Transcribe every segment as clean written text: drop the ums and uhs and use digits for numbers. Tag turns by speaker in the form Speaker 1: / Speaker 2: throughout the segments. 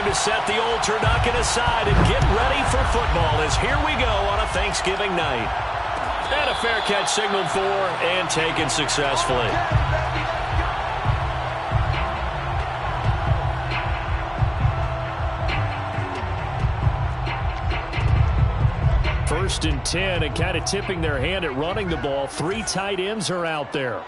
Speaker 1: Time to set the old turducken aside and get ready for football as here we go on a Thanksgiving night. And a fair catch signaled for and taken successfully. First and 10 and kind of tipping their hand at running the ball. 3 tight ends are out there.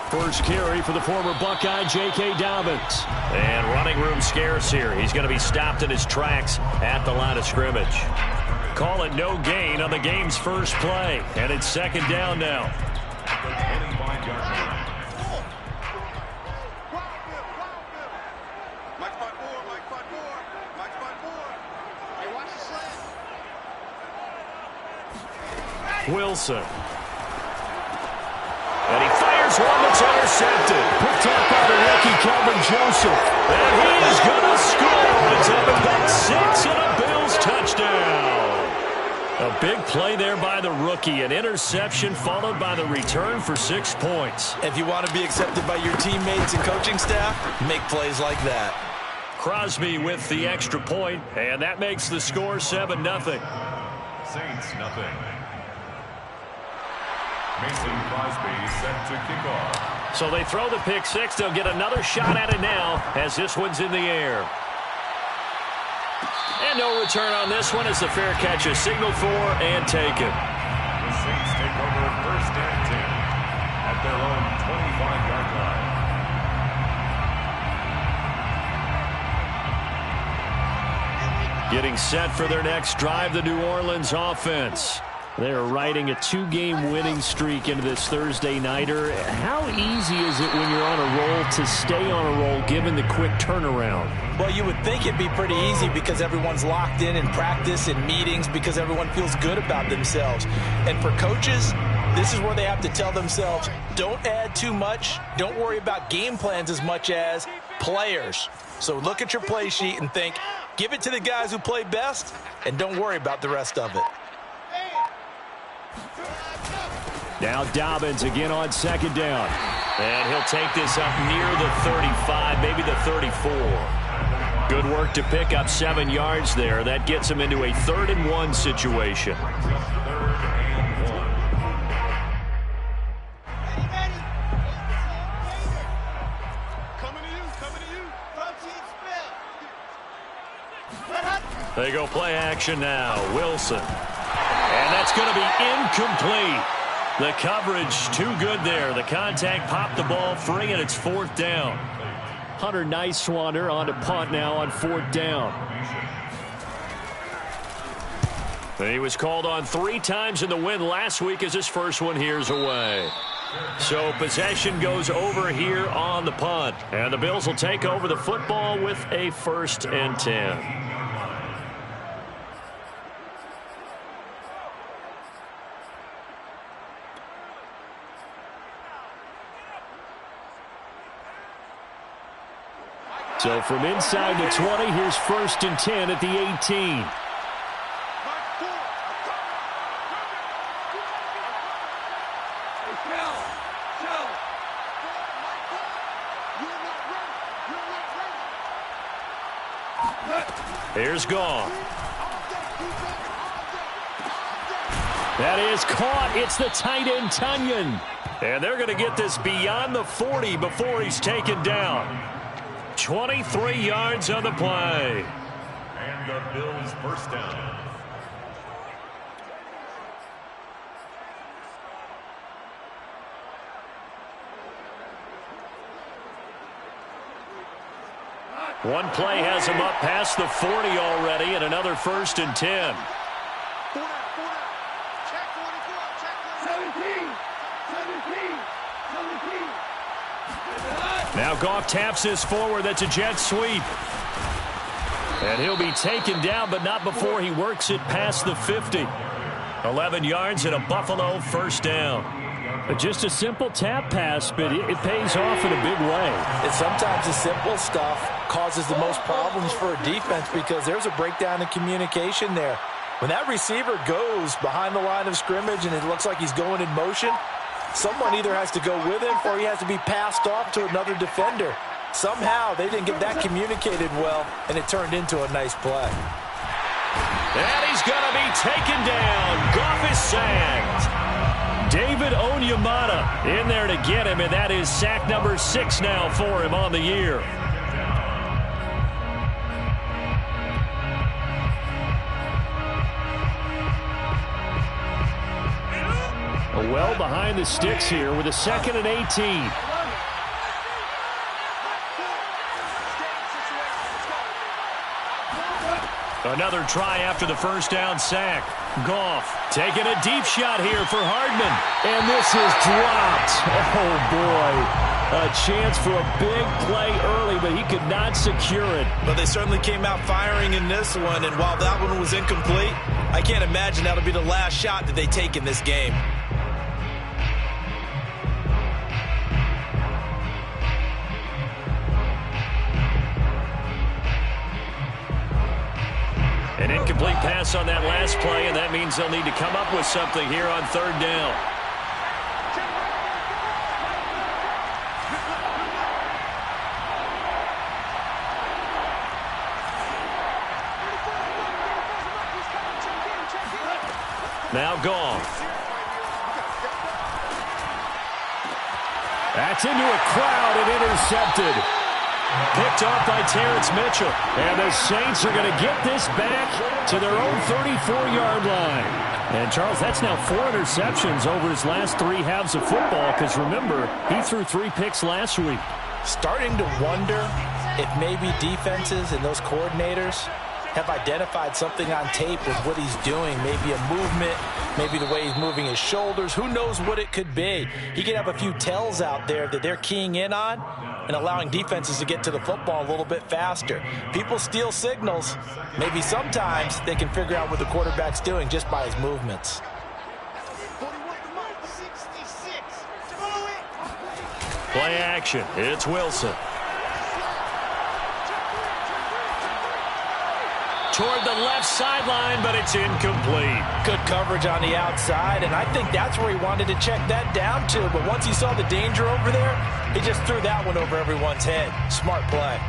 Speaker 1: First carry for the former Buckeye, J.K. Dobbins. And running room scarce here. He's going to be stopped in his tracks at the line of scrimmage. Call it no gain on the game's first play. And it's second down now. Wilson. And he fires one that's intercepted. Picked up by the rookie, Calvin Joseph. And he is going to score. It's up at pick 6 and a Bills touchdown. A big play there by the rookie. An interception followed by the return for 6 points.
Speaker 2: If you want to be accepted by your teammates and coaching staff, make plays like that.
Speaker 1: Crosby with the extra point, and that makes the score 7-0.
Speaker 3: Saints nothing. Mason Crosby set to kick off.
Speaker 1: So they throw the pick 6. They'll get another shot at it now as this one's in the air. And no return on this one as the fair catch is signaled for and taken.
Speaker 3: The Saints take over first and 10 at their own 25-yard line.
Speaker 1: Getting set for their next drive, the New Orleans offense. They're riding a 2-game winning streak into this Thursday nighter. How easy is it when you're on a roll to stay on a roll given the quick turnaround?
Speaker 2: Well, you would think it'd be pretty easy because everyone's locked in practice and meetings because everyone feels good about themselves. And for coaches, this is where they have to tell themselves, don't add too much. Don't worry about game plans as much as players. So look at your play sheet and think, give it to the guys who play best and don't worry about the rest of it.
Speaker 1: Now Dobbins again on second down. And he'll take this up near the 35, maybe the 34. Good work to pick up 7 yards there. That gets him into a 3rd and 1 situation. They go play action now. Wilson. And that's going to be incomplete. The coverage too good there. The contact popped the ball free, and it's 4th down. Hunter Nicewander on to punt now on 4th down. He was called on 3 times in the win last week as his first one here's away. So possession goes over here on the punt. And the Bills will take over the football with a 1st and 10. So from inside the 20, here's 1st and 10 at the 18. Here's Gone. That is caught. It's the tight end, Tunyon. And they're going to get this beyond the 40 before he's taken down. 23 yards on the play.
Speaker 3: And the Bills first down.
Speaker 1: One play has him up past the 40 already, and another 1st and 10. Now Goff taps this forward. That's a jet sweep. And he'll be taken down, but not before he works it past the 50. 11 yards and a Buffalo 1st down. Just a simple tap pass, but it pays off in a big way.
Speaker 2: And sometimes the simple stuff causes the most problems for a defense because there's a breakdown in communication there. When that receiver goes behind the line of scrimmage and it looks like he's going in motion, someone either has to go with him or he has to be passed off to another defender. Somehow they didn't get that communicated well, and it turned into a nice play.
Speaker 1: And he's going to be taken down. Goff is sacked. David Onyemata in there to get him, and that is sack number 6 now for him on the year. Well behind the sticks here with a 2nd and 18. Another try after the first down sack. Goff taking a deep shot here for Hardman. And this is dropped. Oh, boy. A chance for a big play early, but he could not secure it.
Speaker 2: But they certainly came out firing in this one, and while that one was incomplete, I can't imagine that'll be the last shot that they take in this game.
Speaker 1: An incomplete pass on that last play, and that means they'll need to come up with something here on 3rd down. Now Goff. That's into a crowd and intercepted. Picked off by Terrence Mitchell. And the Saints are going to get this back to their own 34-yard line. And, Charles, that's now 4 interceptions over his last 3 halves of football because, remember, he threw 3 picks last week.
Speaker 2: Starting to wonder if maybe defenses and those coordinators have identified something on tape with what he's doing. Maybe a movement, maybe the way he's moving his shoulders. Who knows what it could be? He could have a few tells out there that they're keying in on and allowing defenses to get to the football a little bit faster. People steal signals. Maybe sometimes they can figure out what the quarterback's doing just by his movements.
Speaker 1: Play action. It's Wilson. Toward the left sideline, but it's incomplete.
Speaker 2: Good coverage on the outside, and I think that's where he wanted to check that down to. But once he saw the danger over there, he just threw that one over everyone's head. Smart play.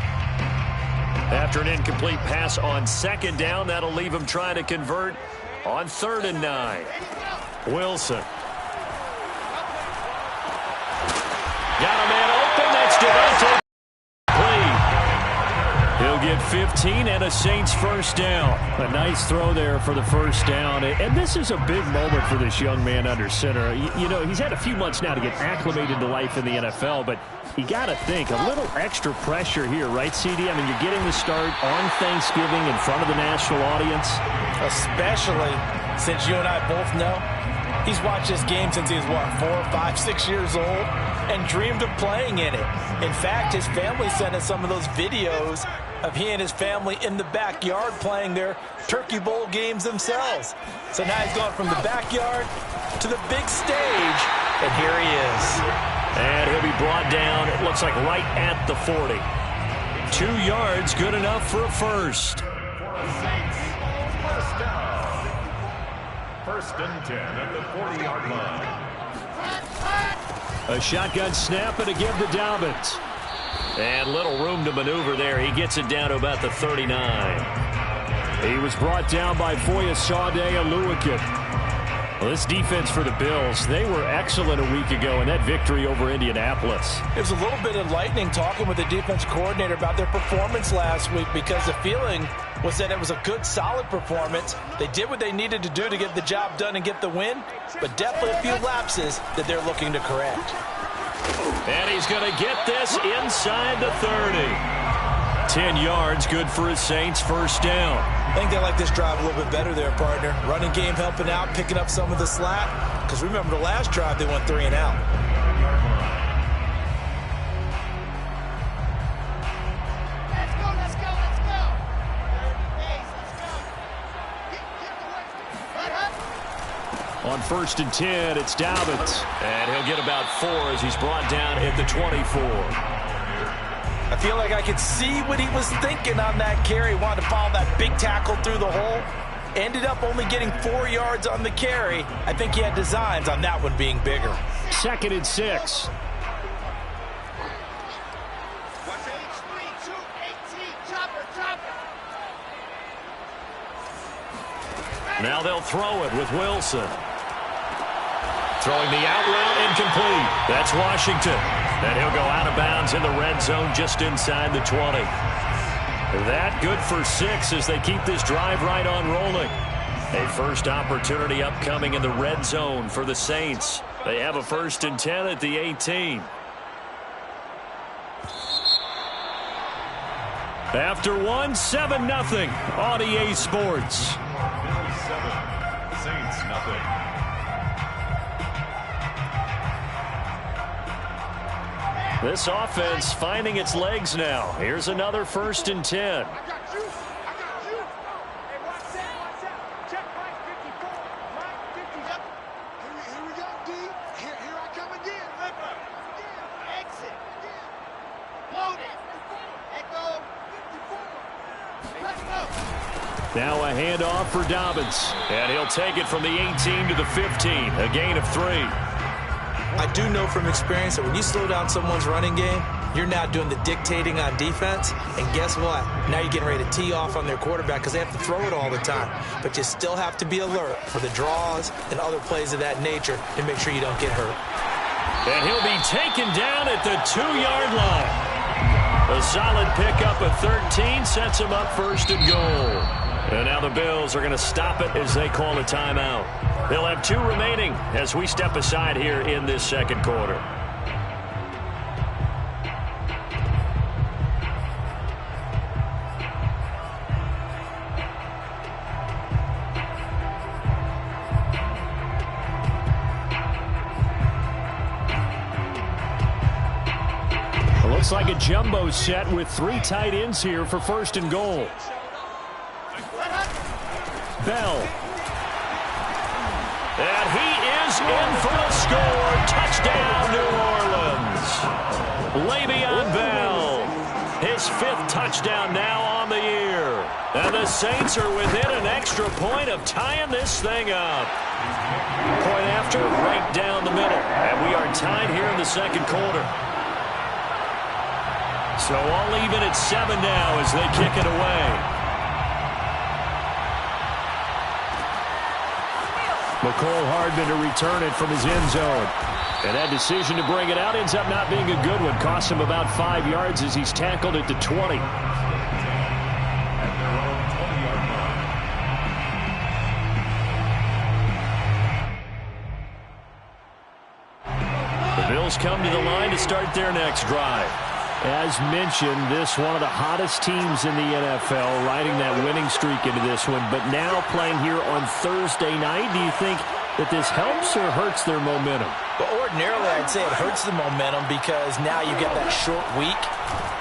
Speaker 1: After an incomplete pass on 2nd down, that'll leave him trying to convert on 3rd and 9. Wilson. Got a man open. That's Devontae. He'll get 15 and a Saints first down. A nice throw there for the first down. And this is a big moment for this young man under center. You know, he's had a few months now to get acclimated to life in the NFL, but you got to think a little extra pressure here, right, CD? I mean, you're getting the start on Thanksgiving in front of the national audience.
Speaker 2: Especially since you and I both know he's watched this game since he was, what, 4, 5, 6 years old and dreamed of playing in it. In fact, his family sent us some of those videos of he and his family in the backyard playing their Turkey Bowl games themselves. So now he's gone from the backyard to the big stage, and here he is.
Speaker 1: And he'll be brought down, it looks like right at the 40. 2 yards, good enough for a first.
Speaker 3: Saints, first down. 1st and 10 at the 40-yard line.
Speaker 1: A shotgun snap and a give to Dobbins. And little room to maneuver there. He gets it down to about the 39. He was brought down by Foyesade Oluwakin. Well, this defense for the Bills, they were excellent a week ago in that victory over Indianapolis.
Speaker 2: It was a little bit enlightening talking with the defense coordinator about their performance last week because the feeling was that it was a good, solid performance. They did what they needed to do to get the job done and get the win, but definitely a few lapses that they're looking to correct.
Speaker 1: And he's going to get this inside the 30. 10 yards, good for his Saints first down.
Speaker 2: I think they like this drive a little bit better there, partner. Running game helping out, picking up some of the slack. Because remember the last drive, they went 3 and out.
Speaker 1: On 1st and 10, it's Dobbins. And he'll get about 4 as he's brought down at the 24.
Speaker 2: I feel like I could see what he was thinking on that carry. Wanted to follow that big tackle through the hole. Ended up only getting 4 yards on the carry. I think he had designs on that one being bigger.
Speaker 1: 2nd and 6. Now they'll throw it with Wilson. Throwing the out route incomplete. That's Washington. And he'll go out of bounds in the red zone just inside the 20. That good for 6 as they keep this drive right on rolling. A first opportunity upcoming in the red zone for the Saints. They have a 1st and 10 at the 18. After 1, 7-0 on EA Sports.
Speaker 3: Bills 7, Saints nothing.
Speaker 1: This offense finding its legs now. Here's another 1st and 10. Now a handoff for Dobbins. And he'll take it from the 18 to the 15. A gain of 3.
Speaker 2: I do know from experience that when you slow down someone's running game, you're now doing the dictating on defense. And guess what? Now you're getting ready to tee off on their quarterback because they have to throw it all the time. But you still have to be alert for the draws and other plays of that nature to make sure you don't get hurt.
Speaker 1: And he'll be taken down at the 2-yard line. A solid pickup of 13 sets him up 1st and goal. And now the Bills are going to stop it as they call a timeout. They'll have 2 remaining as we step aside here in this 2nd quarter. It looks like a jumbo set with 3 tight ends here for 1st and goal. Bell. And he is in for the score. Touchdown, New Orleans. Le'Veon Bell. His 5th touchdown now on the year. And the Saints are within an extra point of tying this thing up. Point after, right down the middle. And we are tied here in the 2nd quarter. So all even at 7 now as they kick it away. McCole Hardman to return it from his end zone. And that decision to bring it out ends up not being a good one. Costs him about 5 yards as he's tackled at the 20. The Bills come to the line to start their next drive. As mentioned, this one of the hottest teams in the NFL, riding that winning streak into this one, but now playing here on Thursday night. Do you think that this helps or hurts their momentum?
Speaker 2: Well, ordinarily, I'd say it hurts the momentum because now you get that short week.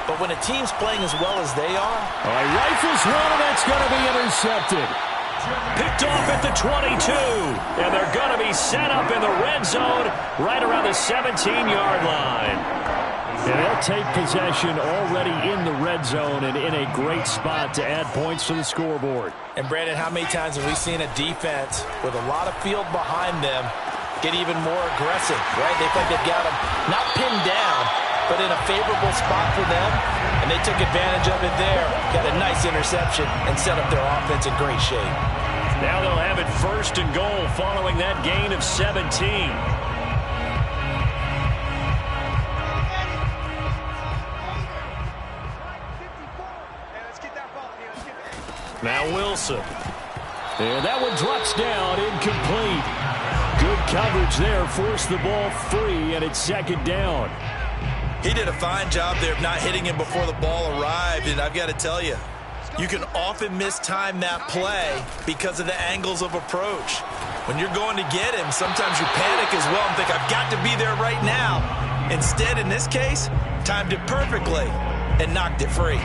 Speaker 2: But when a team's playing as well as they are...
Speaker 1: All right, rifles one, and that's going to be intercepted. Picked off at the 22. And they're going to be set up in the red zone right around the 17-yard line. And they'll take possession already in the red zone and in a great spot to add points to the scoreboard.
Speaker 2: And, Brandon, how many times have we seen a defense with a lot of field behind them get even more aggressive, right? They think they've got them not pinned down, but in a favorable spot for them, and they took advantage of it there. Got a nice interception and set up their offense in great shape.
Speaker 1: Now they'll have it 1st and goal following that gain of 17. Now Wilson. And that one drops down, incomplete. Good coverage there, forced the ball free, and it's 2nd down.
Speaker 2: He did a fine job there of not hitting him before the ball arrived, and I've got to tell you, you can often mistime that play because of the angles of approach. When you're going to get him, sometimes you panic as well and think, I've got to be there right now. Instead, in this case, timed it perfectly and knocked it free.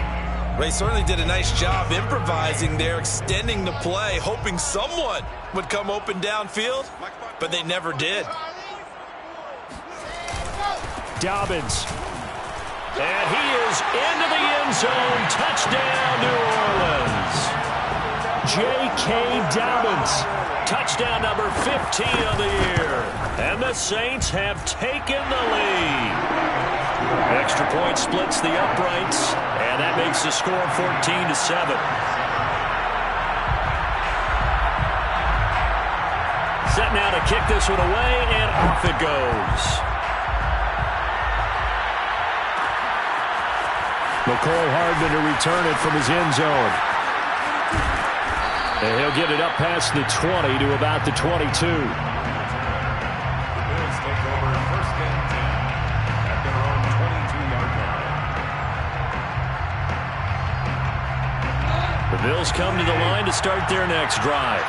Speaker 2: They certainly did a nice job improvising there, extending the play, hoping someone would come open downfield, but they never did.
Speaker 1: Dobbins. And he is into the end zone. Touchdown, New Orleans. J.K. Dobbins. Touchdown number 15 of the year. And the Saints have taken the lead. Extra point splits the uprights, and that makes the score 14-7. Set now to kick this one away, and off it goes. McCole Hardman to return it from his end zone. And he'll get it up past the 20 to about the 22. The Bills come to the line to start their next drive.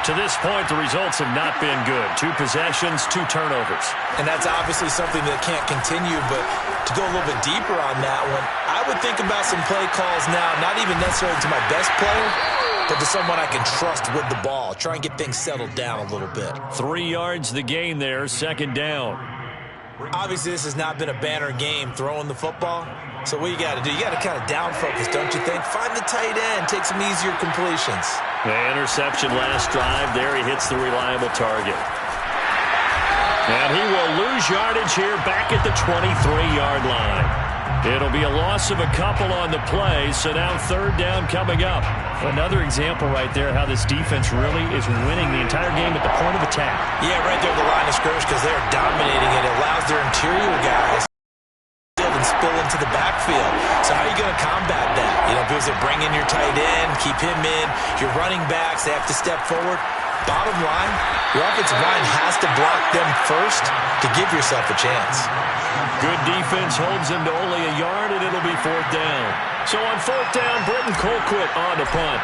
Speaker 1: To this point, the results have not been good. 2 possessions, 2 turnovers.
Speaker 2: And that's obviously something that can't continue, but to go a little bit deeper on that one, I would think about some play calls now, not even necessarily to my best player, but to someone I can trust with the ball. Try and get things settled down a little bit.
Speaker 1: 3 yards the gain there, second down.
Speaker 2: Obviously, this has not been a banner game throwing the football. So what you got to do, you got to kind of down focus, don't you think? Find the tight end, take some easier completions.
Speaker 1: The interception last drive. There he hits the reliable target. And he will lose yardage here back at the 23-yard line. It'll be a loss of a couple on the play, so now third down coming up. Another example right there how this defense really is winning the entire game at the point of attack.
Speaker 2: Yeah, right there at the line of scrimmage because they're dominating it. It allows their interior guys and spill into the backfield. So how are you going to combat that? You know, because they bring in your tight end, keep him in. Your running backs, they have to step forward. Bottom line, your offensive line has to block them first to give yourself a chance.
Speaker 1: Good defense holds them to only a yard, and it'll be fourth down. So on fourth down, Britton Colquitt on to punt.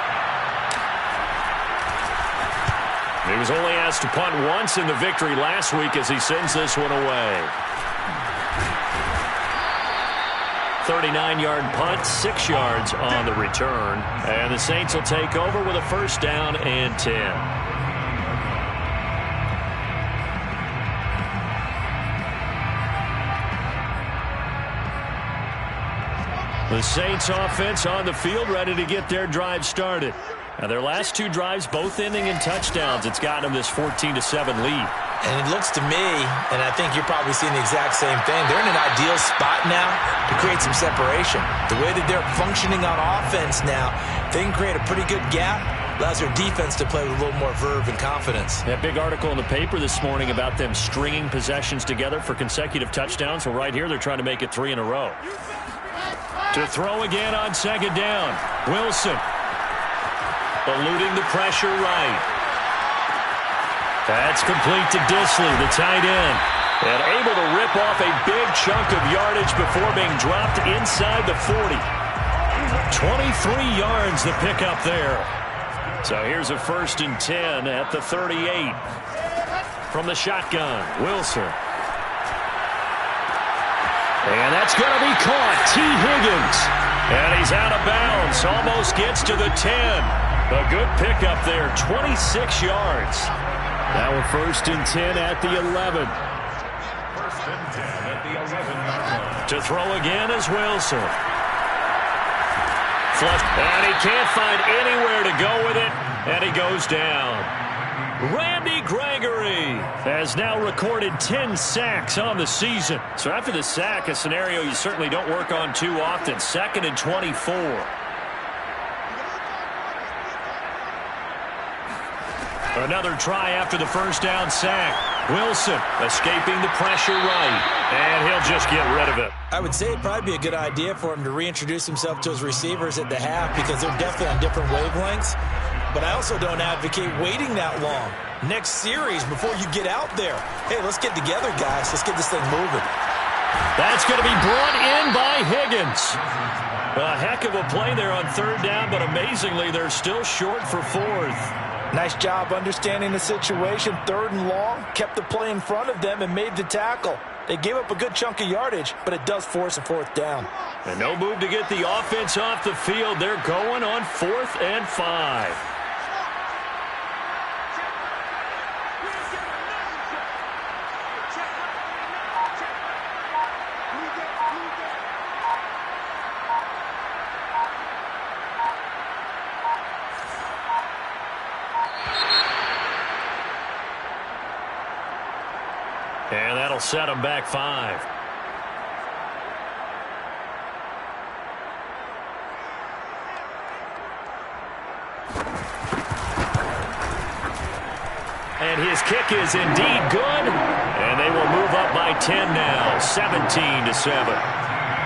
Speaker 1: He was only asked to punt once in the victory last week as he sends this one away. 39-yard punt, 6 yards on the return. And the Saints will take over with a first down and 10. The Saints offense on the field ready to get their drive started. Now their last 2 drives both ending in touchdowns. It's gotten them this 14-7 lead.
Speaker 2: And it looks to me, and I think you're probably seeing the exact same thing, they're in an ideal spot now to create some separation. The way that they're functioning on offense now, they can create a pretty good gap. Allows their defense to play with a little more verve and confidence.
Speaker 1: That big article in the paper this morning about them stringing possessions together for consecutive touchdowns. Well, right here they're trying to make it 3 in a row. To throw again on second down. Wilson. Eluding the pressure right. That's complete to Disley, the tight end. And able to rip off a big chunk of yardage before being dropped inside the 40. 23 yards the pickup there. So here's a 1st and 10 at the 38. From the shotgun, Wilson. And that's going to be caught. T. Higgins. And he's out of bounds. Almost gets to the 10. A good pickup there. 26 yards. Now a 1st and 10 at the 11.
Speaker 3: 1st and 10 at the 11.
Speaker 1: To throw again is Wilson. Flushed. And he can't find anywhere to go with it. And he goes down. Randy Gregory has now recorded 10 sacks on the season. So after the sack, a scenario you certainly don't work on too often. 2nd and 24. Another try after the first down sack. Wilson escaping the pressure right. And he'll just get rid of it.
Speaker 2: I would say it'd probably be a good idea for him to reintroduce himself to his receivers at the half because they're definitely on different wavelengths. But I also don't advocate waiting that long. Next series, before you get out there, hey, let's get together, guys. Let's get this thing moving.
Speaker 1: That's going to be brought in by Higgins. A heck of a play there on 3rd down, but amazingly, they're still short for 4th.
Speaker 2: Nice job understanding the situation. 3rd and long, kept the play in front of them and made the tackle. They gave up a good chunk of yardage, but it does force a 4th down.
Speaker 1: And no move to get the offense off the field. They're going on 4th and 5. And that'll set them back 5. And his kick is indeed good. And they will move up by 10 now, 17-7.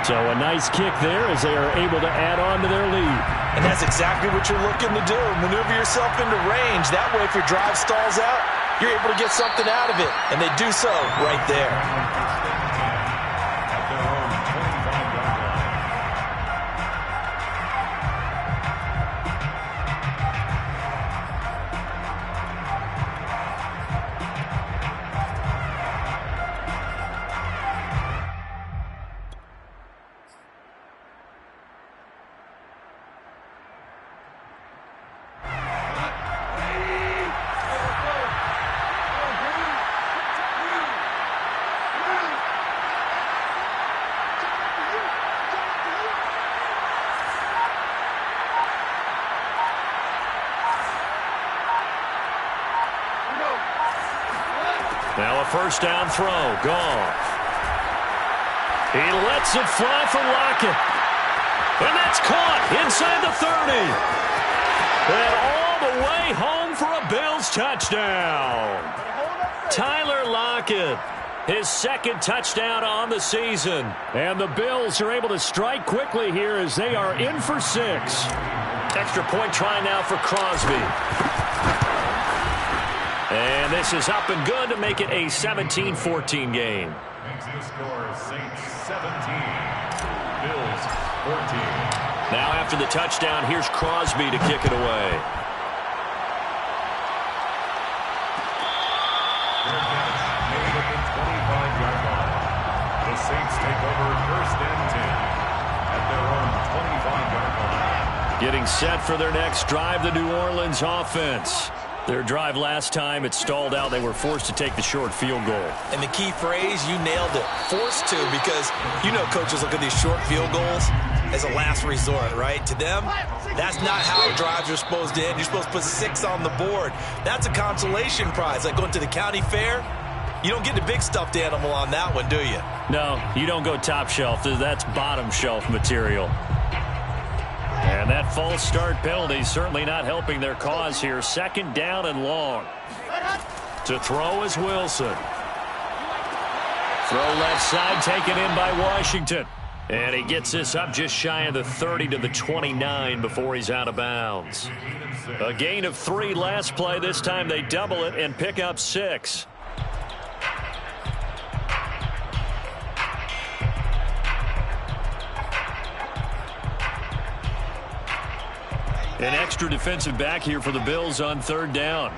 Speaker 1: So a nice kick there as they are able to add on to their lead.
Speaker 2: And that's exactly what you're looking to do. Maneuver yourself into range. That way, if your drive stalls out, you're able to get something out of it. And they do so right there.
Speaker 1: Now a 1st down throw. Goff. He lets it fly for Lockett. And that's caught inside the 30. And all the way home for a Bills touchdown. Tyler Lockett, his 2nd touchdown on the season. And the Bills are able to strike quickly here as they are in for 6. Extra point try now for Crosby. And this is up and good to make it a 17-14 game.
Speaker 3: Makes the score Saints 17, Bills 14.
Speaker 1: Now after the touchdown, here's Crosby to kick it away.
Speaker 3: Their catch made at the 25-yard line. The Saints take over 1st and 10 at their own 25-yard line.
Speaker 1: Getting set for their next drive, the New Orleans offense. Their drive last time, it stalled out. They were forced to take the short field goal.
Speaker 2: And the key phrase, you nailed it. Forced to, because you know coaches look at these short field goals as a last resort, right? To them, that's not how drives are supposed to end. You're supposed to put 6 on the board. That's a consolation prize. Like going to the county fair, you don't get the big stuffed animal on that one, do you?
Speaker 1: No, you don't go top shelf. That's bottom shelf material. And that false start penalty certainly not helping their cause here. 2nd down and long. To throw is Wilson. Throw left side taken in by Washington. And he gets this up just shy of the 30 to the 29 before he's out of bounds. A gain of 3 last play. This time they double it and pick up 6. An extra defensive back here for the Bills on 3rd down.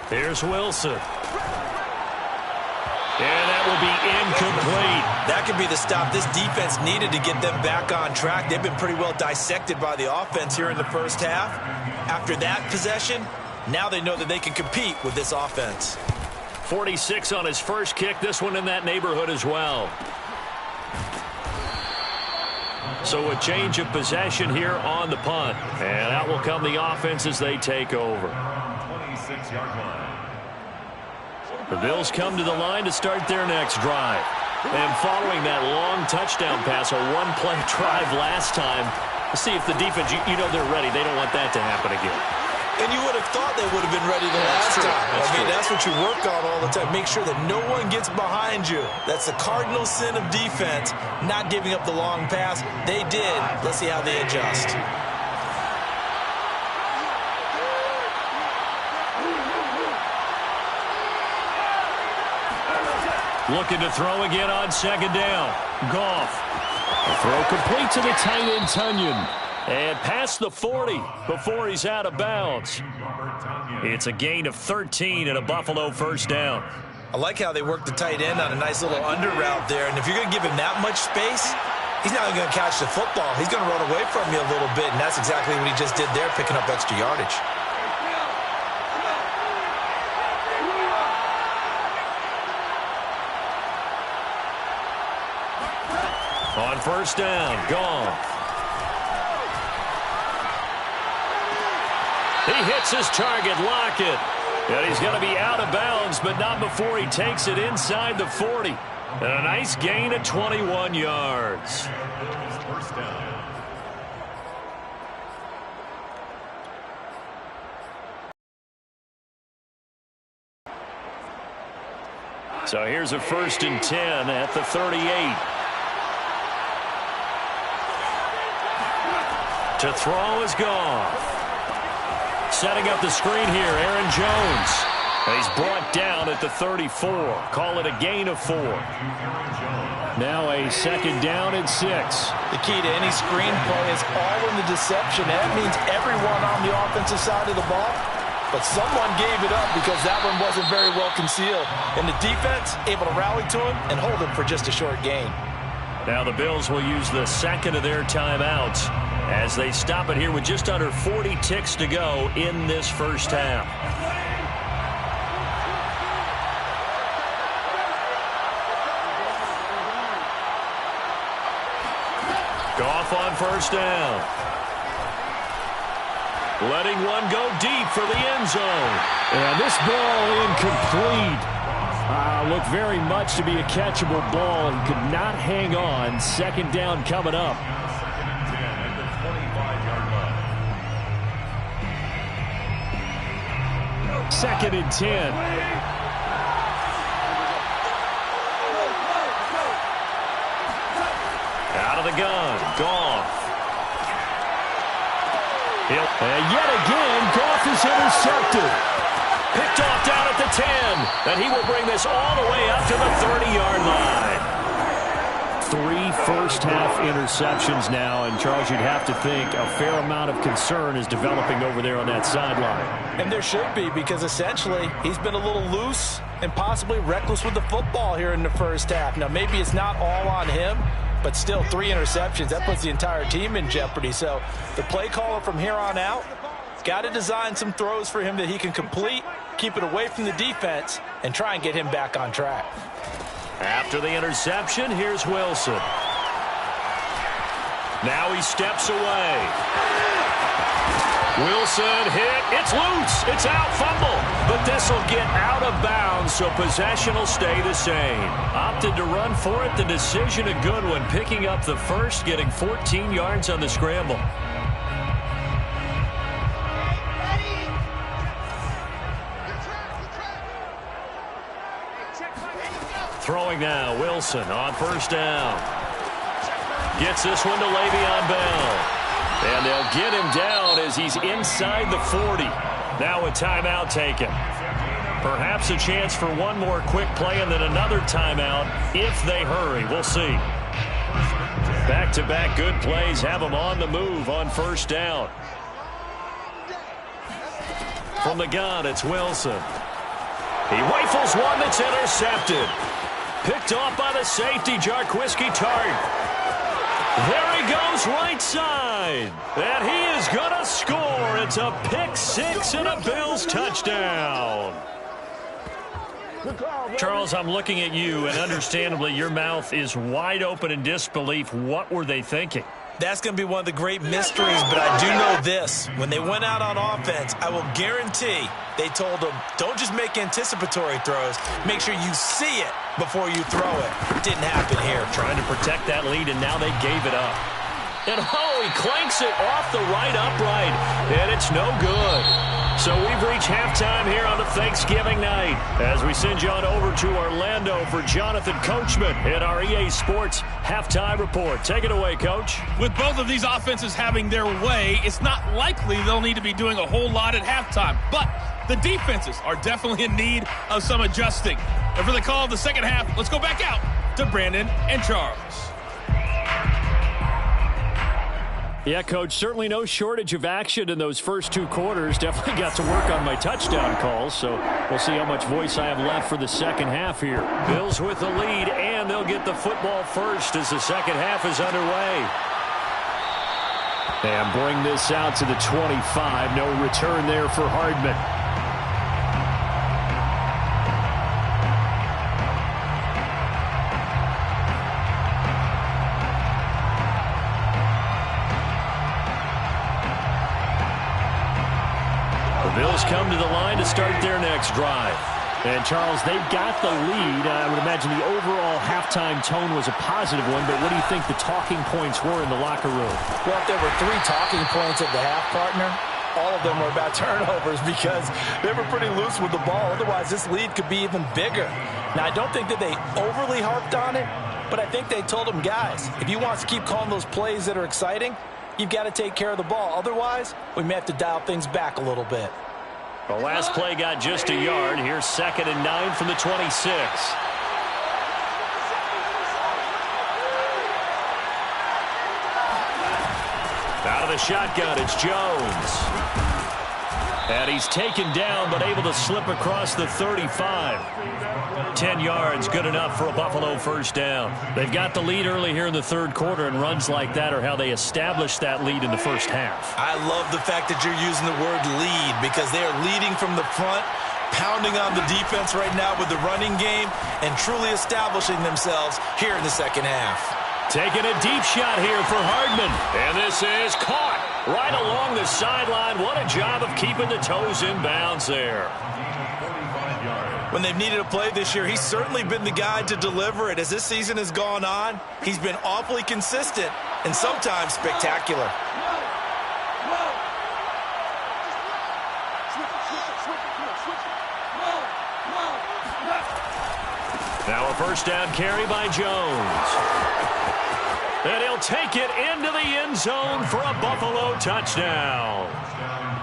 Speaker 1: Here's Wilson. And that will be incomplete.
Speaker 2: That could be the stop this defense needed to get them back on track. They've been pretty well dissected by the offense here in the 1st half. After that possession, now they know that they can compete with this offense.
Speaker 1: 46 on his first kick. This one in that neighborhood as well. So a change of possession here on the punt. And out will come the offense as they take over.
Speaker 3: 26-yard line.
Speaker 1: The Bills come to the line to start their next drive. And following that long touchdown pass, a 1-play drive last time, see if the defense, you know they're ready. They don't want that to happen again.
Speaker 2: And you would have thought they would have been ready the last time. That's what you work on all the time. Make sure that no one gets behind you. That's the cardinal sin of defense, not giving up the long pass. They did. Let's see how they adjust.
Speaker 1: Looking to throw again on 2nd down. Goff. A throw complete to the tight end, Tunyon. And past the 40 before he's out of bounds. It's a gain of 13 and a Buffalo first down.
Speaker 2: I like how they work the tight end on a nice little under route there. And if you're going to give him that much space, he's not going to catch the football. He's going to run away from you a little bit, and that's exactly what he just did there, picking up extra yardage.
Speaker 1: On first down, gone. He hits his target, Lockett. And he's going to be out of bounds, but not before he takes it inside the 40. And a nice gain of 21 yards.
Speaker 3: First down.
Speaker 1: So here's a 1st and 10 at the 38. To throw is gone. Setting up the screen here, Aaron Jones. He's brought down at the 34. Call it a gain of 4. Now a 2nd down and 6.
Speaker 2: The key to any screen play is all in the deception. That means everyone on the offensive side of the ball, but someone gave it up because that one wasn't very well concealed. And the defense able to rally to him and hold him for just a short gain.
Speaker 1: Now the Bills will use the 2nd of their timeouts as they stop it here with just under 40 ticks to go in this first half. Goff on first down. Letting one go deep for the end zone.
Speaker 4: And this ball incomplete. Looked very much to be a catchable ball and could not hang on. 2nd down coming up.
Speaker 3: 2nd and 10 at the 25-yard line.
Speaker 4: 2nd and 10.
Speaker 1: Out of the gun, Goff.
Speaker 4: And yet again, Goff is intercepted.
Speaker 1: Picked off down at the 10, and he will bring this all the way up to the 30-yard line.
Speaker 4: 3 first-half interceptions now, and Charles, you'd have to think a fair amount of concern is developing over there on that sideline.
Speaker 2: And there should be, because essentially he's been a little loose and possibly reckless with the football here in the first half. Now, maybe it's not all on him, but still 3 interceptions. That puts the entire team in jeopardy. So the play caller from here on out got to design some throws for him that he can complete, keep it away from the defense, and try and get him back on track.
Speaker 1: After the interception, here's Wilson. Now he steps away. Wilson hit. It's loose. It's out. Fumble. But this will get out of bounds, so possession will stay the same. Opted to run for it. The decision a good one. Picking up the first, getting 14 yards on the scramble. Throwing now, Wilson on first down. Gets this one to Le'Veon Bell. And they'll get him down as he's inside the 40. Now a timeout taken. Perhaps a chance for one more quick play and then another timeout if they hurry. We'll see. Back-to-back good plays have them on the move on first down. From the gun, it's Wilson. He rifles one that's intercepted. Picked off by the safety, Jarquiski Tart. There he goes right side. And he is going to score. It's a pick six and a Bills touchdown. Charles, I'm looking at you, and understandably your mouth is wide open in disbelief. What were they thinking?
Speaker 2: That's going to be one of the great mysteries, but I do know this. When they went out on offense, I will guarantee they told them, don't just make anticipatory throws. Make sure you see it before you throw it. Didn't happen here.
Speaker 1: Trying to protect that lead, and now they gave it up. And, oh, he clanks it off the right upright, and it's no good. So we've reached halftime here on a Thanksgiving night as we send you on over to Orlando for Jonathan Coachman in our EA Sports Halftime Report. Take it away, Coach.
Speaker 5: With both of these offenses having their way, it's not likely they'll need to be doing a whole lot at halftime. But the defenses are definitely in need of some adjusting. And for the call of the second half, let's go back out to Brandon and Charles.
Speaker 4: Yeah, Coach, certainly no shortage of action in those first 2 quarters. Definitely got to work on my touchdown calls, so we'll see how much voice I have left for the second half here. Bills with the lead, and they'll get the football first as the second half is underway. And bring this out to the 25. No return there for Hardman. Bills come to the line to start their next drive. And, Charles, they've got the lead. I would imagine the overall halftime tone was a positive one, but what do you think the talking points were in the locker room?
Speaker 2: Well, if there were 3 talking points at the half, partner, all of them were about turnovers because they were pretty loose with the ball. Otherwise, this lead could be even bigger. Now, I don't think that they overly harped on it, but I think they told them, guys, if you want to keep calling those plays that are exciting, you've got to take care of the ball. Otherwise, we may have to dial things back a little bit.
Speaker 4: The last play got just a yard. Here's 2nd and 9 from the 26. Out of the shotgun, it's Jones. And he's taken down, but able to slip across the 35. 10 yards, good enough for a Buffalo first down. They've got the lead early here in the 3rd quarter, and runs like that are how they established that lead in the first half.
Speaker 2: I love the fact that you're using the word lead because they are leading from the front, pounding on the defense right now with the running game, and truly establishing themselves here in the second half.
Speaker 4: Taking a deep shot here for Hardman. And this is caught right along the sideline. What a job of keeping the toes in bounds there.
Speaker 2: When they've needed a play this year, he's certainly been the guy to deliver it. As this season has gone on, he's been awfully consistent and sometimes spectacular.
Speaker 4: Now a first down carry by Jones. And he'll take it into the end zone for a Buffalo touchdown.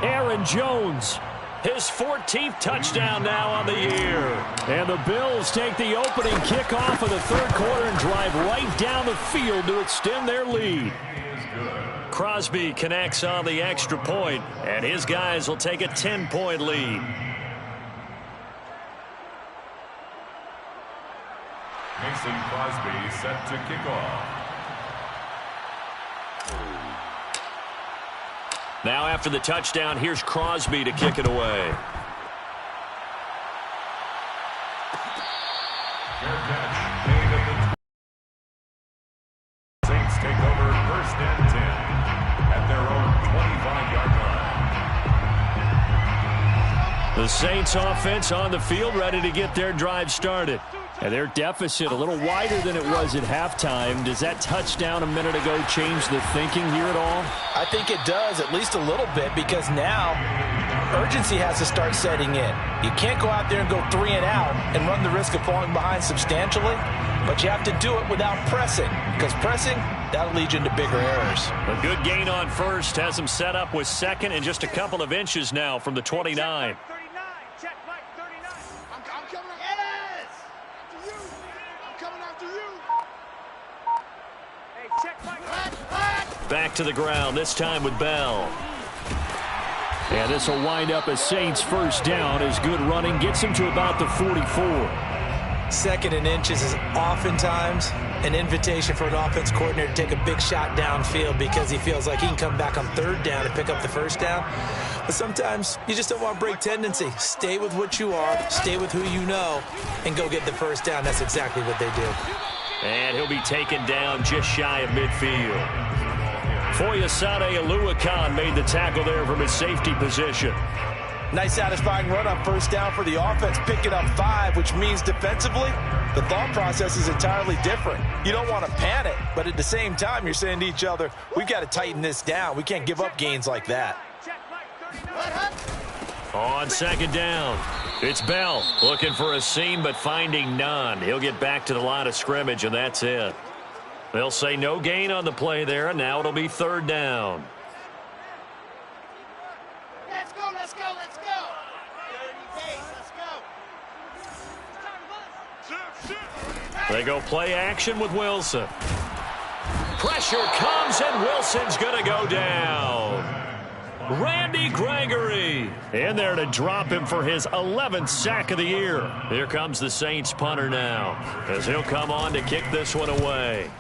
Speaker 4: Aaron Jones, his 14th touchdown now on the year. And the Bills take the opening kickoff of the 3rd quarter and drive right down the field to extend their lead. Crosby connects on the extra point, and his guys will take a 10-point lead.
Speaker 3: Mason Crosby set to kick off.
Speaker 4: Now after the touchdown, here's Crosby to kick it away.
Speaker 3: Fair catch made at the Saints take over 1st and 10 at their own 25-yard line.
Speaker 4: The Saints offense on the field ready to get their drive started. And their deficit a little wider than it was at halftime. Does that touchdown a minute ago change the thinking here at all?
Speaker 2: I think it does, at least a little bit, because now urgency has to start setting in. You can't go out there and go 3 and out and run the risk of falling behind substantially, but you have to do it without pressing, because pressing, that'll lead you into bigger errors.
Speaker 4: A good gain on first has him set up with 2nd and just a couple of inches now from the 29. Back to the ground, this time with Bell. And this will wind up a Saints first down as good running gets him to about the 44.
Speaker 2: 2nd and inches is oftentimes an invitation for an offense coordinator to take a big shot downfield because he feels like he can come back on 3rd down and pick up the first down. But sometimes you just don't want to break tendency. Stay with what you are, stay with who you know, and go get the first down. That's exactly what they do.
Speaker 4: And he'll be taken down just shy of midfield. Foyesade Aluakan made the tackle there from his safety position.
Speaker 2: Nice satisfying run on first down for the offense, picking up 5, which means defensively, the thought process is entirely different. You don't want to panic, but at the same time, you're saying to each other, we've got to tighten this down. We can't give up gains like that.
Speaker 4: On 2nd down, it's Bell looking for a seam but finding none. He'll get back to the line of scrimmage, and that's it. They'll say no gain on the play there, and now it'll be 3rd down.
Speaker 6: Let's go, let's go, let's go. 30 days, let's go.
Speaker 4: They go play action with Wilson. Pressure comes, and Wilson's going to go down. Randy Gregory in there to drop him for his 11th sack of the year. Here comes the Saints punter now, as he'll come on to kick this one away.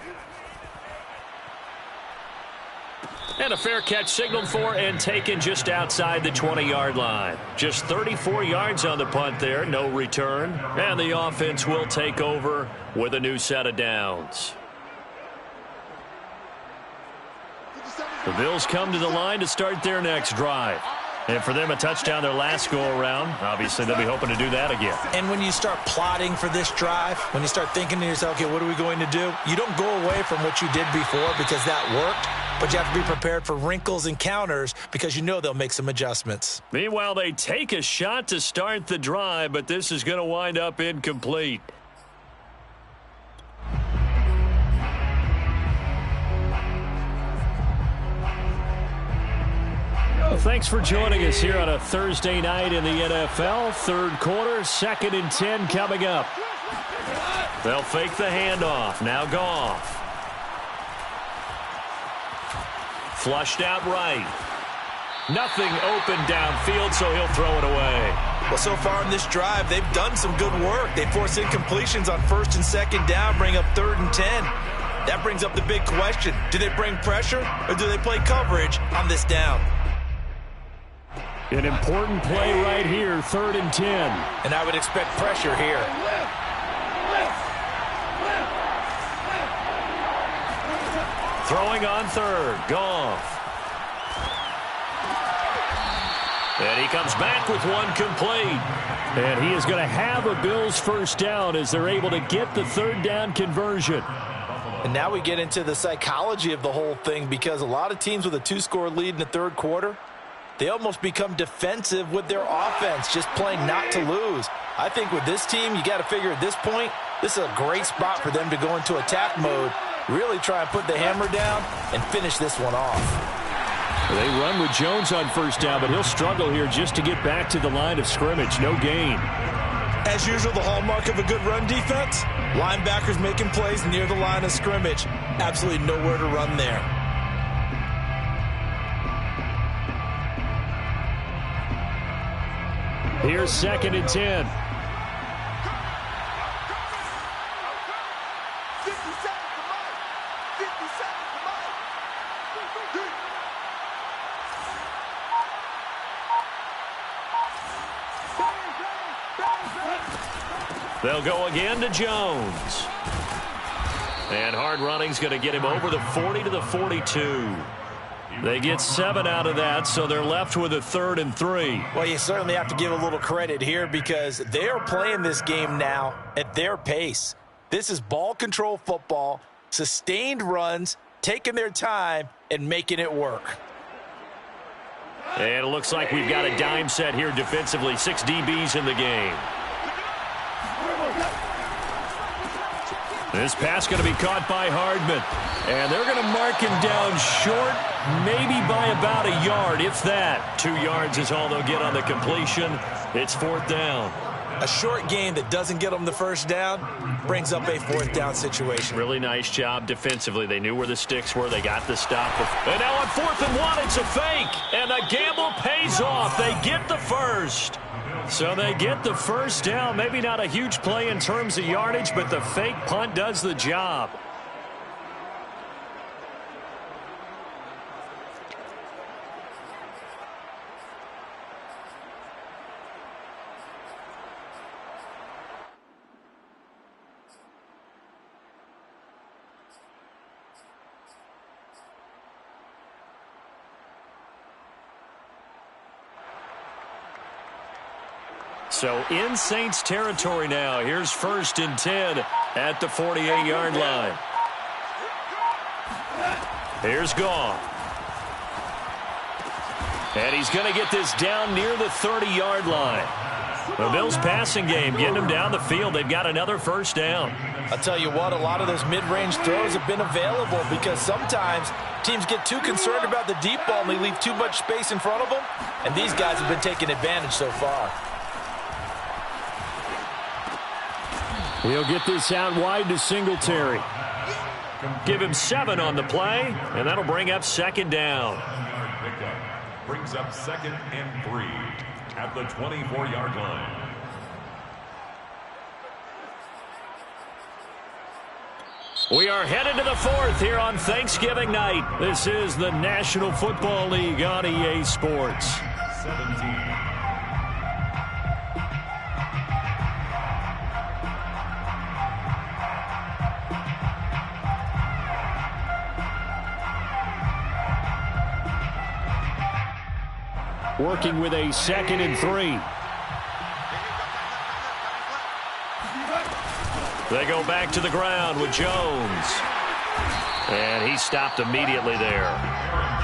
Speaker 4: And a fair catch signaled for and taken just outside the 20-yard line. Just 34 yards on the punt there, no return. And the offense will take over with a new set of downs. The Bills come to the line to start their next drive. And for them, a touchdown their last go-around. Obviously, they'll be hoping to do that again.
Speaker 2: And when you start plotting for this drive, when you start thinking to yourself, okay, what are we going to do? You don't go away from what you did before because that worked, but you have to be prepared for wrinkles and counters because you know they'll make some adjustments.
Speaker 4: Meanwhile, they take a shot to start the drive, but this is going to wind up incomplete. Thanks for joining us here on a Thursday night in the NFL. Third quarter, 2nd and 10 coming up. They'll fake the handoff. Now Goff. Flushed out right. Nothing open downfield, so he'll throw it away.
Speaker 2: Well, so far in this drive, they've done some good work. They force incompletions on 1st and 2nd down, bring up 3rd and 10. That brings up the big question. Do they bring pressure or do they play coverage on this down?
Speaker 4: An important play right here, 3rd and 10.
Speaker 2: And I would expect pressure here.
Speaker 4: Throwing on 3rd, Goff. And he comes back with one complete. And he is going to have a Bills first down as they're able to get the 3rd down conversion.
Speaker 2: And now we get into the psychology of the whole thing because a lot of teams with a 2-score lead in the 3rd quarter, they almost become defensive with their offense, just playing not to lose. I think with this team, you got to figure at this point, this is a great spot for them to go into attack mode, really try and put the hammer down and finish this one off.
Speaker 4: They run with Jones on 1st down, but he'll struggle here just to get back to the line of scrimmage. No gain.
Speaker 2: As usual, the hallmark of a good run defense, linebackers making plays near the line of scrimmage. Absolutely nowhere to run there.
Speaker 4: Here's 2nd and 10. They'll go again to Jones. And hard running's going to get him over the 40 to the 42. They get 7 out of that, so they're left with a 3rd and 3.
Speaker 2: Well, you certainly have to give a little credit here because they are playing this game now at their pace. This is ball control football, sustained runs, taking their time, and making it work.
Speaker 4: And it looks like we've got a dime set here defensively. 6 DBs in the game. This pass going to be caught by Hardman. And they're going to mark him down short, maybe by about a yard, if that. 2 yards is all they'll get on the completion. It's 4th down.
Speaker 2: A short game that doesn't get them the first down brings up a 4th down situation.
Speaker 4: Really nice job defensively. They knew where the sticks were. They got the stop. And now on 4th and 1, it's a fake. And the gamble pays off. They get the first. So they get the first down. Maybe not a huge play in terms of yardage, but the fake punt does the job. So in Saints territory now. Here's 1st and 10 at the 48-yard line. Here's Goff. And he's going to get this down near the 30-yard line. The Bills passing game getting them down the field. They've got another first down.
Speaker 2: I'll tell you what, a lot of those mid-range throws have been available because sometimes teams get too concerned about the deep ball and they leave too much space in front of them. And these guys have been taking advantage so far.
Speaker 4: He'll get this out wide to Singletary. Give him 7 on the play, and that'll bring up second down.
Speaker 3: Brings up 2nd and 3 at the 24-yard line.
Speaker 4: We are headed to the 4th here on Thanksgiving night. This is the National Football League on EA Sports.
Speaker 3: 17.
Speaker 4: Working with a 2nd and 3. They go back to the ground with Jones. And he stopped immediately there.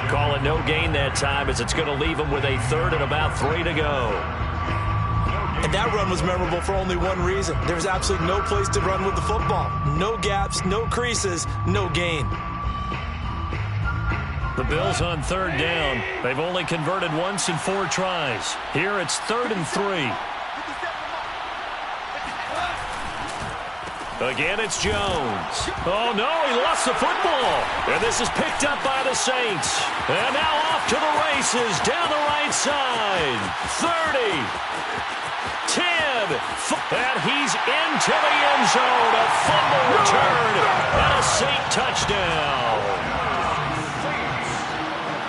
Speaker 4: Call it no gain that time as it's going to leave him with a 3rd and about 3 to go.
Speaker 2: And that run was memorable for only one reason. There was absolutely no place to run with the football. No gaps, no creases, no gain.
Speaker 4: The Bills on 3rd down. They've only converted once in 4 tries. Here it's 3rd and 3. Again, it's Jones. Oh, no, he lost the football. And this is picked up by the Saints. And now off to the races down the right side. 30, 10, and he's into the end zone. A fumble return and a Saint touchdown.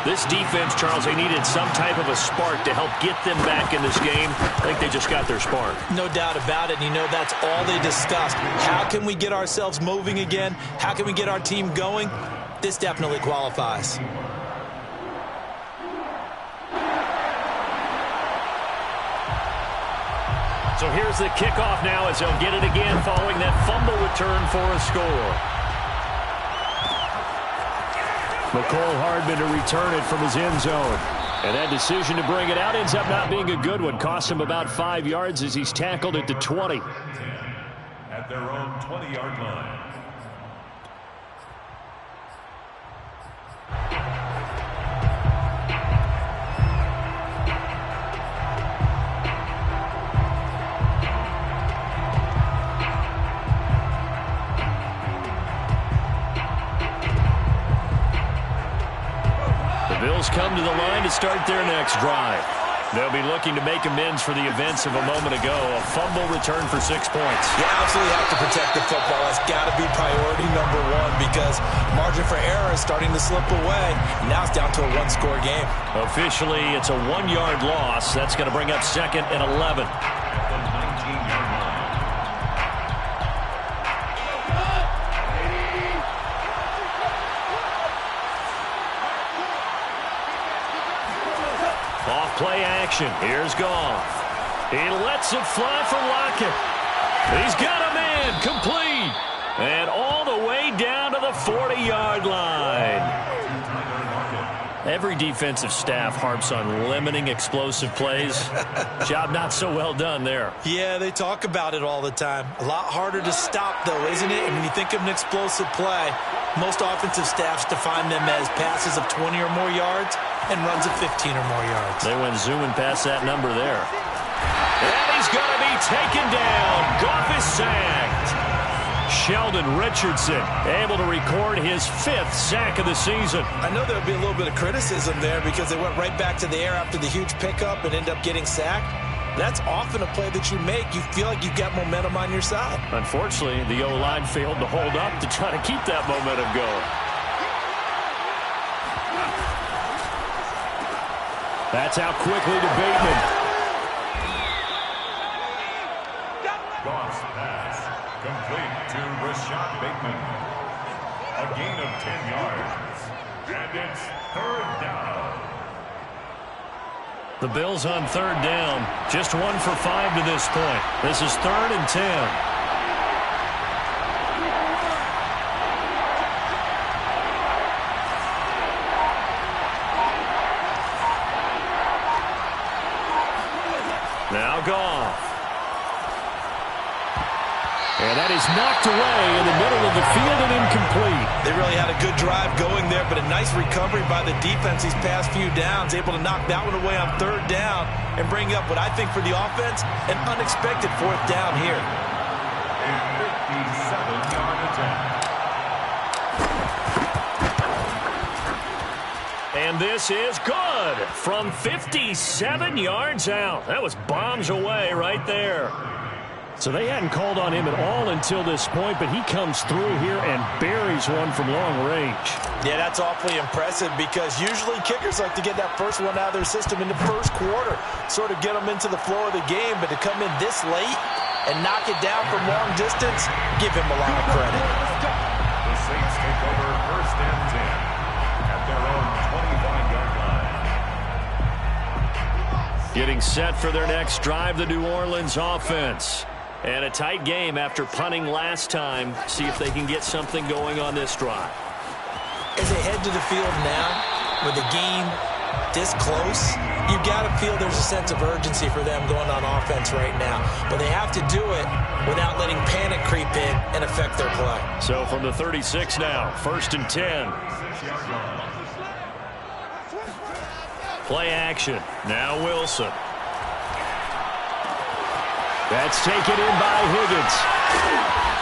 Speaker 4: This defense, Charles, they needed some type of a spark to help get them back in this game. I think they just got their spark.
Speaker 2: No doubt about it. And you know, that's all they discussed. How can we get ourselves moving again? How can we get our team going? This definitely qualifies.
Speaker 4: So here's the kickoff now as they'll get it again following that fumble return for a score. McCole Hardman to return it from his end zone. And that decision to bring it out ends up not being a good one. Cost him about 5 yards as he's tackled at the 20.
Speaker 3: At their own 20-yard line.
Speaker 4: Bills come to the line to start their next drive. They'll be looking to make amends for the events of a moment ago. A fumble return for 6 points.
Speaker 2: You absolutely have to protect the football. That's got to be priority number 1 because margin for error is starting to slip away. Now it's down to a 1-score game.
Speaker 4: Officially, it's a 1-yard loss. That's going to bring up 2nd and 11. Play action. Here's Goff. He lets it fly for Lockett. He's got a man complete. And all the way down to the 40-yard line. Every defensive staff harps on limiting explosive plays. Job not so well done there.
Speaker 2: Yeah, they talk about it all the time. A lot harder to stop, though, isn't it? And when you think of an explosive play, most offensive staffs define them as passes of 20 or more yards and runs of 15 or more yards.
Speaker 4: They went zooming past that number there. And he's going to be taken down. Goff is sacked. Sheldon Richardson able to record his 5th sack of the season.
Speaker 2: I know there'll be a little bit of criticism there because they went right back to the air after the huge pickup and end up getting sacked. That's often a play that you make. You feel like you've got momentum on your side.
Speaker 4: Unfortunately, the O-line failed to hold up to try to keep that momentum going. That's out quickly to Bateman.
Speaker 3: Goff's pass complete to Rashad Bateman. A gain of 10 yards. And it's 3rd down.
Speaker 4: The Bills on 3rd down. Just 1 for 5 to this point. This is 3rd and 10. Now Goff. And that is knocked away in the middle of the field and incomplete.
Speaker 2: They really had a good drive going there, but a nice recovery by the defense these past few downs, able to knock that one away on 3rd down and bring up what I think for the offense, an unexpected 4th down here.
Speaker 3: A 57-yard attempt.
Speaker 4: And this is good from 57 yards out. That was bombs away right there.
Speaker 1: So they hadn't called on him at all until this point, but he comes through here and buries one from long range.
Speaker 2: Yeah, that's awfully impressive because usually kickers like to get that first one out of their system in the first quarter, sort of get them into the flow of the game, but to come in this late and knock it down from long distance, give him a lot of credit.
Speaker 3: The Saints take over first and 10 at their own 25-yard line.
Speaker 4: Getting set for their next drive, the New Orleans offense. And a tight game after punting last time. See if they can get something going on this drive.
Speaker 2: As they head to the field now, with the game this close, you got to feel there's a sense of urgency for them going on offense right now. But they have to do it without letting panic creep in and affect their play.
Speaker 4: So from the 36 now, first and 10. Play action. Now Wilson.
Speaker 1: That's taken in by Higgins.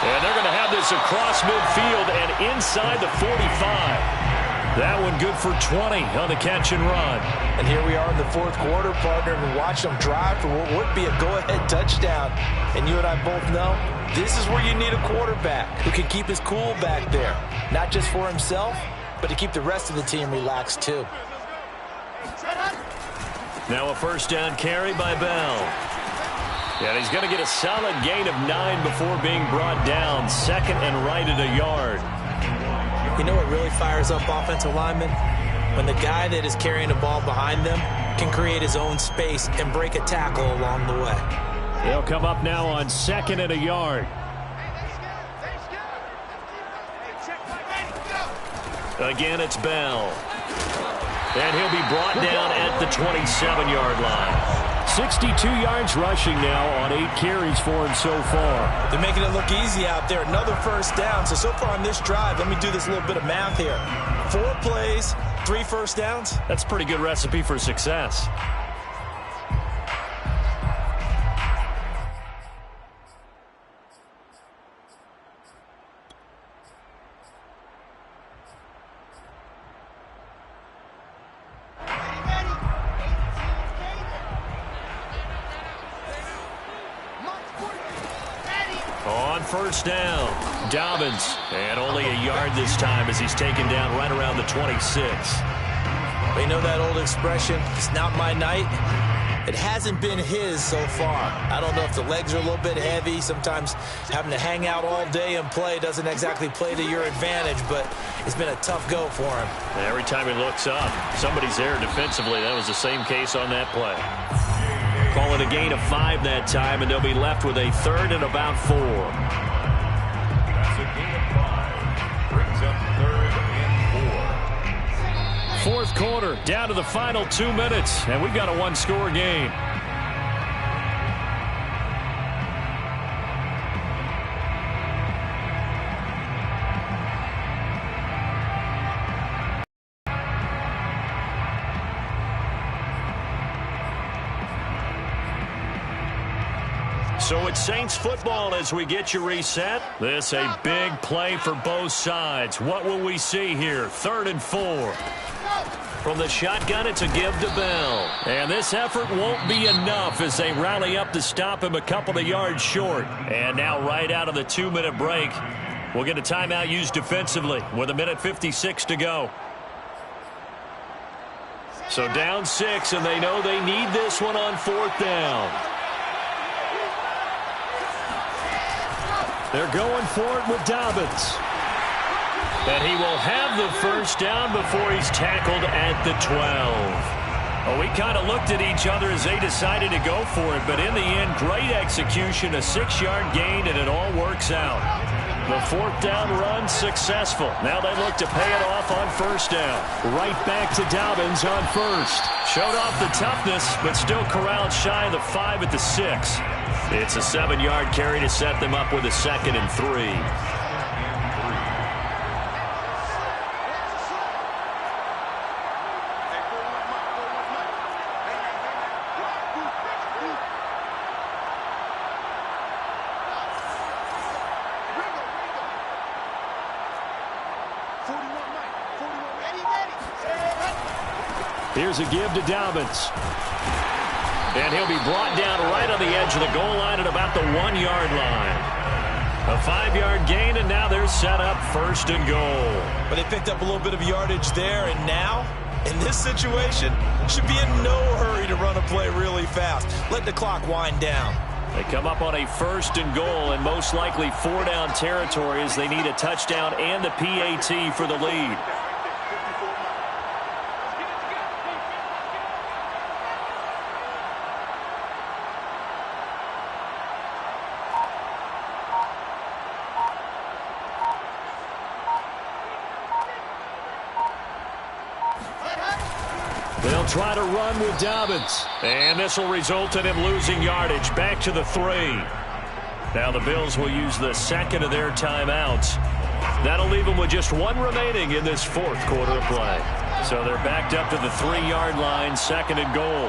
Speaker 4: And they're going to have this across midfield and inside the 45. That one good for 20 on the catch and run.
Speaker 2: And here we are in the fourth quarter, partner, and watch them drive for what would be a go-ahead touchdown. And you and I both know this is where you need a quarterback who can keep his cool back there. Not just for himself, but to keep the rest of the team relaxed too.
Speaker 4: Now a first down carry by Bell. And he's going to get a solid gain of 9 before being brought down. Second and right at a yard.
Speaker 2: You know what really fires up offensive linemen? When the guy that is carrying the ball behind them can create his own space and break a tackle along the way.
Speaker 1: They'll come up now on second and a yard.
Speaker 4: Again, it's Bell. And he'll be brought down at the 27-yard line.
Speaker 1: 62 yards rushing now on 8 carries for him so far.
Speaker 2: They're making it look easy out there. Another first down. So far on this drive, let me do this little bit of math here. 4 plays, 3 first downs.
Speaker 4: That's a pretty good recipe for success. First down, Dobbins, and only a yard this time as he's taken down right around the 26.
Speaker 2: They know that old expression, it's not my night. It hasn't been his so far. I don't know if the legs are a little bit heavy. Sometimes having to hang out all day and play doesn't exactly play to your advantage, but it's been a tough go for him.
Speaker 4: Every time he looks up, somebody's there defensively. That was the same case on that play. Call it a gain of 5 that time, and they'll be left with a third and about 4.
Speaker 3: That's a gain of 5. Brings up third and 4.
Speaker 1: Fourth quarter, down to the final 2 minutes, and we've got a one-score game.
Speaker 4: So it's Saints football as we get you reset. This a big play for both sides. What will we see here? 3rd and 4. From the shotgun, it's a give to Bell. And this effort won't be enough as they rally up to stop him a couple of yards short. And now right out of the 2-minute break, we'll get a timeout used defensively with 1:56 to go. So down 6, and they know they need this one on 4th down.
Speaker 1: They're going for it with Dobbins.
Speaker 4: And he will have the first down before he's tackled at the 12. Well, we kind of looked at each other as they decided to go for it, but in the end, great execution, a 6-yard gain, and it all works out. The 4th down run successful. Now they look to pay it off on 1st down.
Speaker 1: Right back to Dobbins on 1st.
Speaker 4: Showed off the toughness, but still corralled shy of the 5 at the 6. It's a 7-yard carry to set them up with a 2nd and 3. Here's a give to Dobbins. And he'll be brought down right on the edge of the goal line at about the 1-yard line. A 5-yard gain, and now they're set up 1st and goal.
Speaker 2: But they picked up a little bit of yardage there, and now, in this situation, should be in no hurry to run a play really fast. Let the clock wind down.
Speaker 4: They come up on a 1st and goal, and most likely 4-down territory as they need a touchdown and the PAT for the lead. They'll try to run with Dobbins. And this will result in him losing yardage back to the 3. Now the Bills will use the 2nd of their timeouts. That'll leave them with just 1 remaining in this 4th quarter of play. So they're backed up to the 3-yard line, 2nd and goal.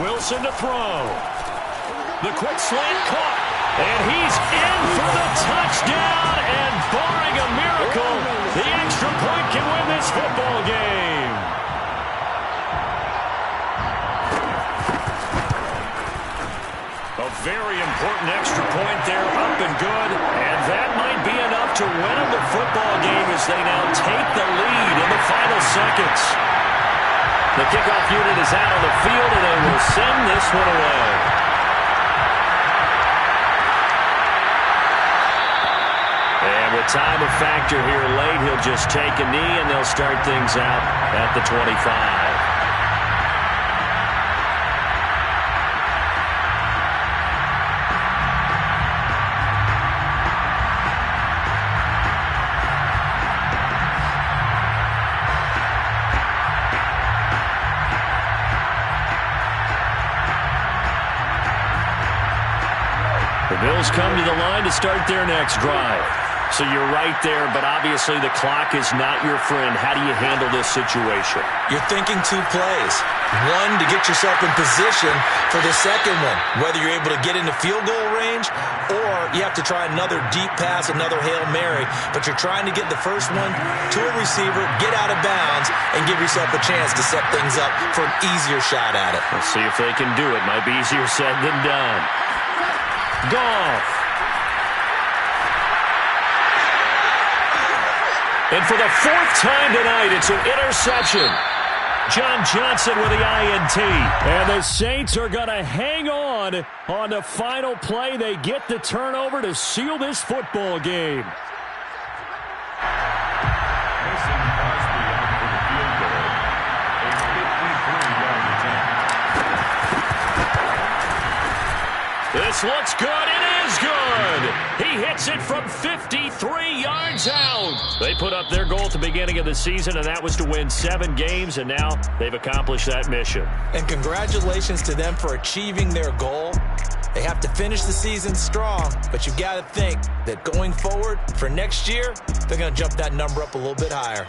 Speaker 4: Wilson to throw. The quick slant caught. And he's in for the touchdown. And barring a miracle, the extra point can win this football game. A very important extra point there, up and good. And that might be enough to win them the football game as they now take the lead in the final seconds. The kickoff unit is out on the field, and they will send this one away. And with time a factor here late, he'll just take a knee, and they'll start things out at the 25. The Bills come to the line to start their next drive. So you're right there, but obviously the clock is not your friend. How do you handle this situation?
Speaker 2: You're thinking 2 plays. 1 to get yourself in position for the second one, whether you're able to get into field goal range or you have to try another deep pass, another Hail Mary. But you're trying to get the first one to a receiver, get out of bounds, and give yourself a chance to set things up for an easier shot at it.
Speaker 4: Let's see if they can do it. Might be easier said than done. Goff. And for the 4th time tonight, it's an interception. John Johnson with the INT. And the Saints are going to hang on the final play. They get the turnover to seal this football game. This looks good. It is good. He hits it from 53 yards out. They put up their goal at the beginning of the season, and that was to win 7 games, and now they've accomplished that mission.
Speaker 2: And congratulations to them for achieving their goal. They have to finish the season strong, but you've got to think that going forward for next year, they're going to jump that number up a little bit higher.